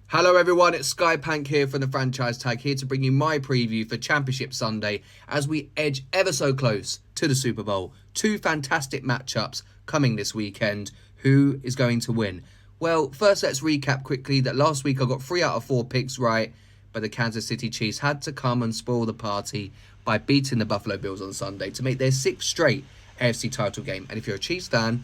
Hello everyone, it's Skye Pank here from the Franchise Tag, here to bring you my preview for Championship Sunday as we edge ever so close to the Super Bowl. Two fantastic matchups coming this weekend. Who is going to win? Well, first let's recap quickly that last week I got 3 out of 4 picks right, but the Kansas City Chiefs had to come and spoil the party by beating the Buffalo Bills on Sunday to make their 6th straight AFC title game. And if you're a Chiefs fan,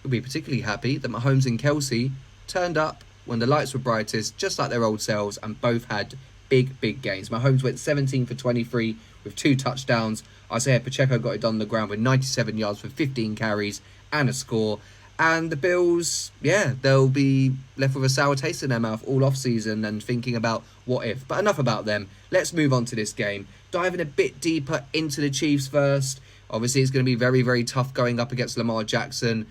you'll be particularly happy that Mahomes and Kelsey turned up when the lights were brightest, just like their old selves, and both had big games. Mahomes went 17 for 23 with 2 touchdowns. Isaiah Pacheco got it done on the ground with 97 yards for 15 carries and a score. And the Bills, they'll be left with a sour taste in their mouth all off-season and thinking about what if. But enough about them. Let's move on to this game. Diving a bit deeper into the Chiefs first. Obviously, it's going to be very tough going up against Lamar Jackson.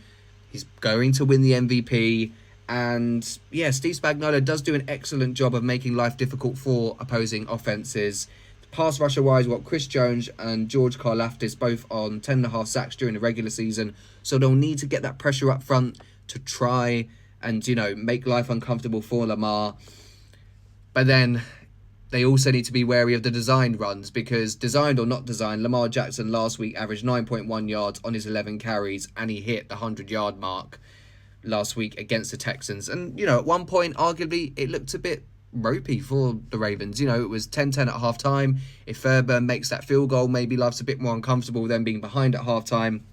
He's going to win the MVP. And Steve Spagnuolo does do an excellent job of making life difficult for opposing offences. Pass rusher wise, we've got Chris Jones and George Karlaftis both on 10.5 sacks during the regular season. So they'll need to get that pressure up front to try and, make life uncomfortable for Lamar. But then they also need to be wary of the designed runs, because designed or not designed, Lamar Jackson last week averaged 9.1 yards on his 11 carries and he hit the 100-yard mark last week against the Texans. And, at one point, arguably, it looked a bit ropey for the Ravens. It was 10-10 at half-time. If Fairburn makes that field goal, maybe life's a bit more uncomfortable with them being behind at half-time.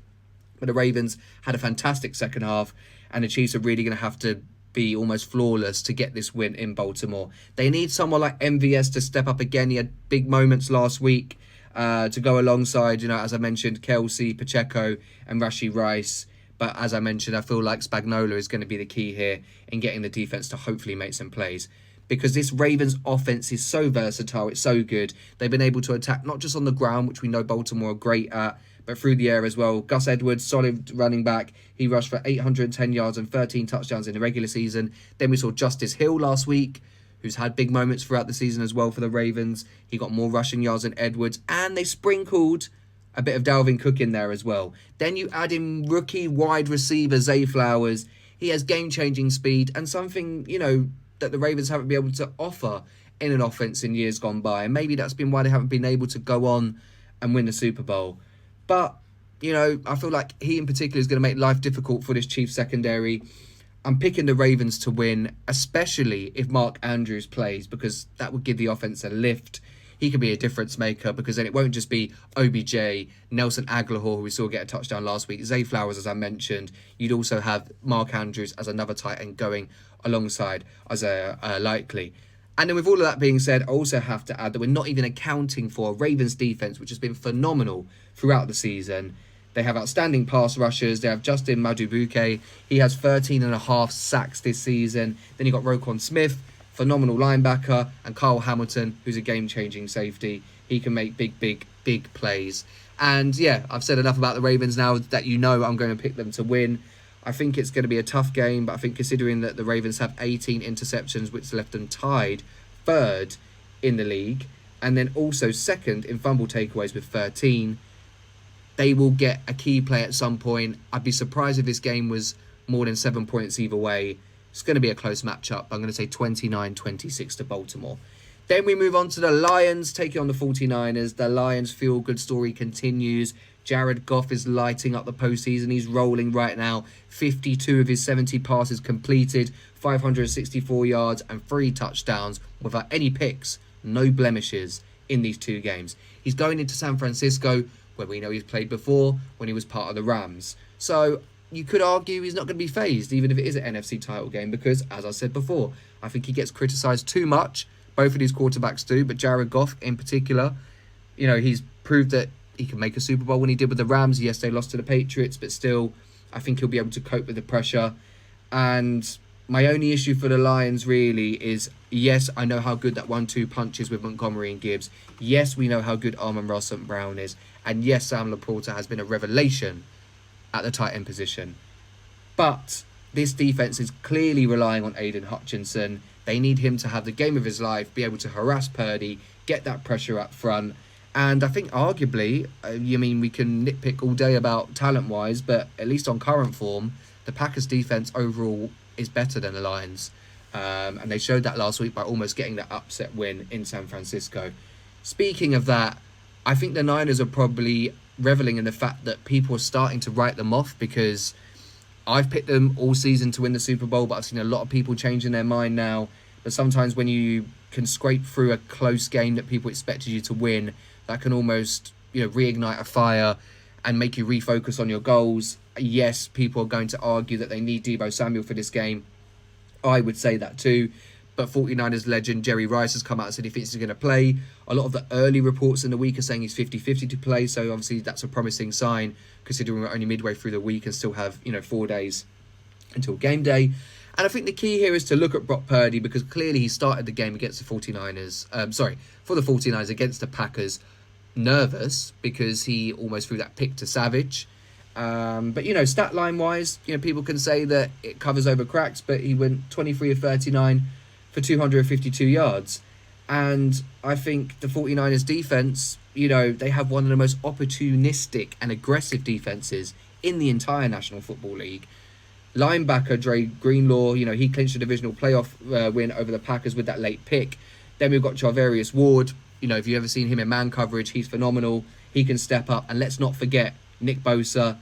But the Ravens had a fantastic second half, and the Chiefs are really going to have to be almost flawless to get this win in Baltimore. They need someone like MVS to step up again. He had big moments last week to go alongside, as I mentioned, Kelsey, Pacheco, and Rashee Rice. But as I mentioned, I feel like Spagnuolo is going to be the key here in getting the defense to hopefully make some plays. Because this Ravens offense is so versatile, it's so good. They've been able to attack not just on the ground, which we know Baltimore are great at, but through the air as well. Gus Edwards, solid running back. He rushed for 810 yards and 13 touchdowns in the regular season. Then we saw Justice Hill last week, who's had big moments throughout the season as well for the Ravens. He got more rushing yards than Edwards. And they sprinkled a bit of Dalvin Cook in there as well. Then you add in rookie wide receiver Zay Flowers. He has game-changing speed and something, that the Ravens haven't been able to offer in an offense in years gone by. And maybe that's been why they haven't been able to go on and win the Super Bowl. But, I feel like he in particular is going to make life difficult for this Chiefs secondary. I'm picking the Ravens to win, especially if Mark Andrews plays, because that would give the offense a lift. He could be a difference maker, because then it won't just be OBJ, Nelson Aguilar, who we saw get a touchdown last week, Zay Flowers, as I mentioned. You'd also have Mark Andrews as another tight end going alongside Isaiah Likely. And then with all of that being said, I also have to add that we're not even accounting for Ravens defense, which has been phenomenal throughout the season. They have outstanding pass rushers. They have Justin Madubuike. He has 13.5 sacks this season. Then you got Roquan Smith, phenomenal linebacker, and Kyle Hamilton, who's a game-changing safety. He can make big plays. And I've said enough about the Ravens now that I'm going to pick them to win. I think it's going to be a tough game, but I think considering that the Ravens have 18 interceptions, which left them tied 3rd in the league, and then also 2nd in fumble takeaways with 13, they will get a key play at some point. I'd be surprised if this game was more than 7 points either way. It's going to be a close matchup. I'm going to say 29-26 to Baltimore. Then we move on to the Lions taking on the 49ers. The Lions feel-good story continues. Jared Goff is lighting up the postseason. He's rolling right now. 52 of his 70 passes completed, 564 yards and 3 touchdowns without any picks, no blemishes in these 2 games. He's going into San Francisco, where we know he's played before when he was part of the Rams. So you could argue he's not going to be phased, even if it is an NFC title game, because, as I said before, I think he gets criticised too much. Both of these quarterbacks do, but Jared Goff in particular, he's proved that he can make a Super Bowl when he did with the Rams. Yes, they lost to the Patriots, but still, I think he'll be able to cope with the pressure. And my only issue for the Lions really is, yes, I know how good that 1-2 punch is with Montgomery and Gibbs. Yes, we know how good Amon-Ra St. Brown is. And yes, Sam Laporta has been a revelation at the tight end position. But this defense is clearly relying on Aiden Hutchinson. They need him to have the game of his life, be able to harass Purdy, get that pressure up front. And I think arguably, we can nitpick all day about talent-wise, but at least on current form, the Packers defense overall is better than the Lions. And they showed that last week by almost getting that upset win in San Francisco. Speaking of that, I think the Niners are probably reveling in the fact that people are starting to write them off, because I've picked them all season to win the Super Bowl, but I've seen a lot of people changing their mind now. But sometimes when you can scrape through a close game that people expected you to win, that can almost, reignite a fire and make you refocus on your goals. Yes, people are going to argue that they need Deebo Samuel for this game. I would say that too. But 49ers legend Jerry Rice has come out and said he thinks he's going to play. A lot of the early reports in the week are saying he's 50-50 to play. So obviously that's a promising sign, considering we're only midway through the week and still have, 4 days until game day. And I think the key here is to look at Brock Purdy, because clearly he started the game against the 49ers. For the 49ers against the Packers, nervous because he almost threw that pick to Savage. But, stat line wise, people can say that it covers over cracks, but he went 23 of 39 for 252 yards. And I think the 49ers defense, they have one of the most opportunistic and aggressive defenses in the entire National Football League. Linebacker Dre Greenlaw, he clinched a divisional playoff win over the Packers with that late pick. Then we've got Charvarius Ward. If you've ever seen him in man coverage, he's phenomenal. He can step up. And let's not forget Nick Bosa,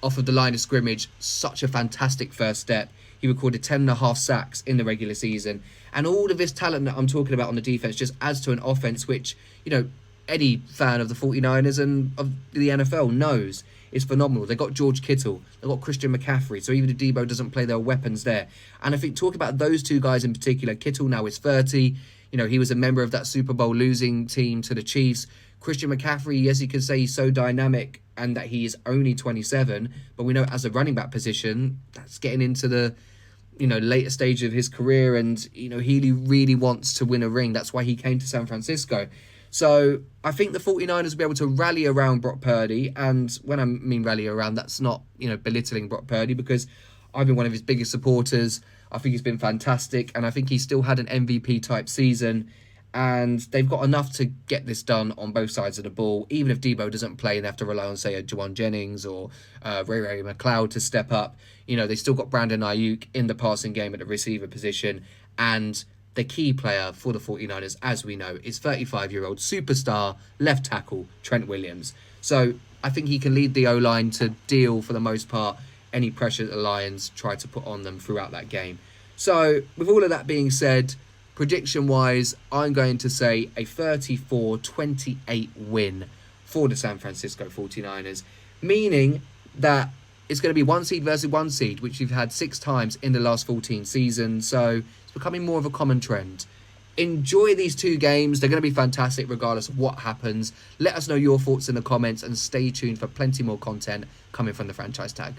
off of the line of scrimmage, such a fantastic first step. He recorded 10.5 sacks in the regular season. And all of this talent that I'm talking about on the defense just adds to an offense which, any fan of the 49ers and of the NFL knows is phenomenal. They got George Kittle, they got Christian McCaffrey, so even if Deebo doesn't play, there are weapons there. And I think talk about those two guys in particular. Kittle now is 30. He was a member of that Super Bowl losing team to the Chiefs. Christian McCaffrey, yes, you can say he's so dynamic and that he is only 27, but we know as a running back position, that's getting into the later stage of his career, and he really wants to win a ring. That's why he came to San Francisco. So I think the 49ers will be able to rally around Brock Purdy. And when I mean rally around, that's not, belittling Brock Purdy, because I've been one of his biggest supporters. I think he's been fantastic, and I think he still had an MVP type season. And they've got enough to get this done on both sides of the ball. Even if Deebo doesn't play and they have to rely on, say, a Juwan Jennings or Ray McLeod to step up, they still got Brandon Ayuk in the passing game at the receiver position. And the key player for the 49ers, as we know, is 35-year-old superstar left tackle Trent Williams. So I think he can lead the O-line to deal, for the most part, any pressure that the Lions try to put on them throughout that game. So with all of that being said, prediction-wise, I'm going to say a 34-28 win for the San Francisco 49ers, meaning that it's going to be one seed versus one seed, which you've had 6 times in the last 14 seasons, so it's becoming more of a common trend. Enjoy these 2 games. They're going to be fantastic regardless of what happens. Let us know your thoughts in the comments, and stay tuned for plenty more content coming from the Franchise Tag.